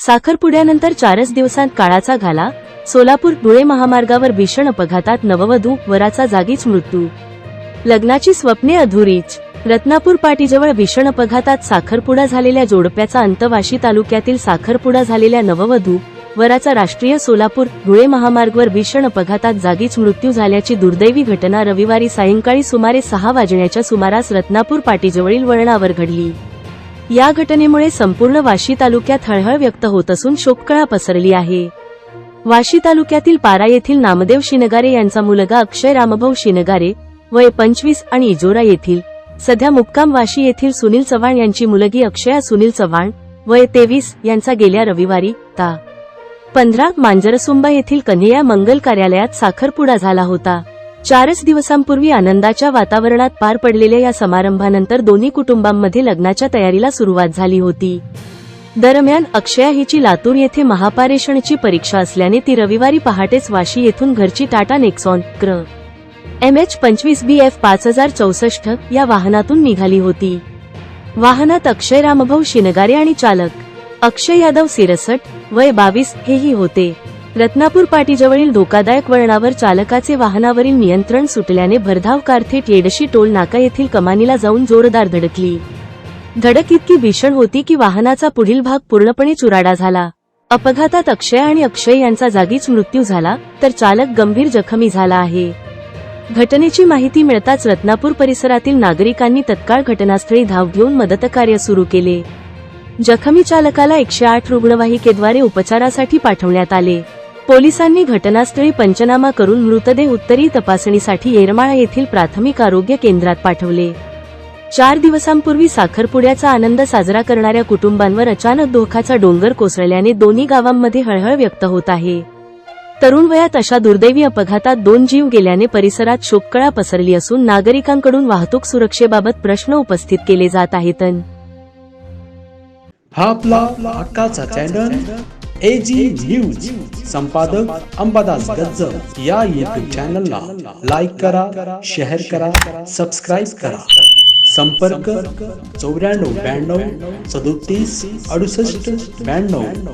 साखरपुड्यानंतर 4च दिवसांत काळाचा घाला. सोलापूर धुळे महामार्गावर भीषण अपघातात नववधू वराचा जागीच मृत्यू. लग्नाची स्वप्ने अधुरीच. रत्नापूर पाटीजवळ भीषण अपघातात साखरपुडा झालेल्या जोडप्याचा अंत. वाशी तालुक्यातील साखरपुडा झालेल्या नववधू वराचा राष्ट्रीय सोलापूर धुळे महामार्गावर भीषण अपघातात जागीच मृत्यू झाल्याची दुर्दैवी घटना रविवारी सायंकाळी सुमारे 6 वाजण्याच्या सुमारास रत्नापूर पाटीजवळील वळणावर घडली. या घटनेमुळे संपूर्ण वाशी तालुक्यात हळहळ व्यक्त होत असून शोककळा पसरली आहे. वाशी तालुक्यातील पारा येथील नामदेव शिनगारे यांचा मुलगा अक्षय रामभाऊ शिनगारे वय 25 आणि इजोरा येथील सध्या मुक्काम वाशी येथील सुनील चव्हाण यांची मुलगी अक्षया सुनील चव्हाण वय 23 यांचा गेल्या रविवारी ता 15 मांजरसुंबा येथील कन्हैया मंगल कार्यालयात साखरपुडा झाला होता. 4च दिवसांपूर्वी आनंदाच्या वातावरणात पार पडलेल्या या समारंभानंतर दोन्ही कुटुंबांमध्ये लग्नाच्या तयारीला सुरुवात झाली होती. दरम्यान अक्षया हिची लातूर येथे महापारेषणची परीक्षा असल्याने ती रविवारी पहाटेच वाशी येथून घरची टाटा नेक्सॉन क्र MH25 BF 5064 या वाहनातून निघाली होती. वाहनात अक्षय रामभाऊ शिनगारे आणि चालक अक्षय यादव सिरसट वय 22 हेही होते. रत्नापूर पाटीजवळील धोकादायक वळणावर चालकाचे वाहनावरील नियंत्रण सुटल्याने भरधाव कार थेट येडशी टोल नाका येथील कमानीला जाऊन जोरदार धडकली. धडक इतकी भीषण होती की वाहनाचा पुढील भाग पूर्णपणे चुराडा झाला. अपघातात अक्षय आणि अक्षय यांचा जागीच मृत्यू झाला तर चालक गंभीर जखमी झाला आहे. घटनेची माहिती मिळताच रत्नापूर परिसरातील नागरिकांनी तत्काळ घटनास्थळी धाव घेऊन मदतकार्य सुरू केले. जखमी चालकाला 108 रुग्णवाहिकेद्वारे उपचारासाठी पाठवण्यात आले. पोलिसांनी घटनास्थळी पंचनामा करून मृतदेह उत्तरीय तपासणीसाठी येरमाळा येथील प्राथमिक आरोग्य केंद्रात पाठवले. 4 दिवसांपूर्वी साखरपुड्याचा आनंद साजरा करणाऱ्या कुटुंबांवर अचानक धोक्याचा डोंगर कोसळल्याने दोन्ही गावांमध्ये हळहळ व्यक्त होत आहे. तरुण वयात अशा दुर्दैवी अपघातात 2 जीव गेल्याने परिसरात शोककळा पसरली असून नागरिकांकडून वाहतूक सुरक्षेबाबत प्रश्न उपस्थित केले जात आहेत. हा आपला हक्काचा चॅनल AG न्यूज. संपादक अंबादास गज्जर. या YouTube चॅनलला लाईक करा, शेअर करा, सबस्क्राईब करा. संपर्क 94 92 37 68 92.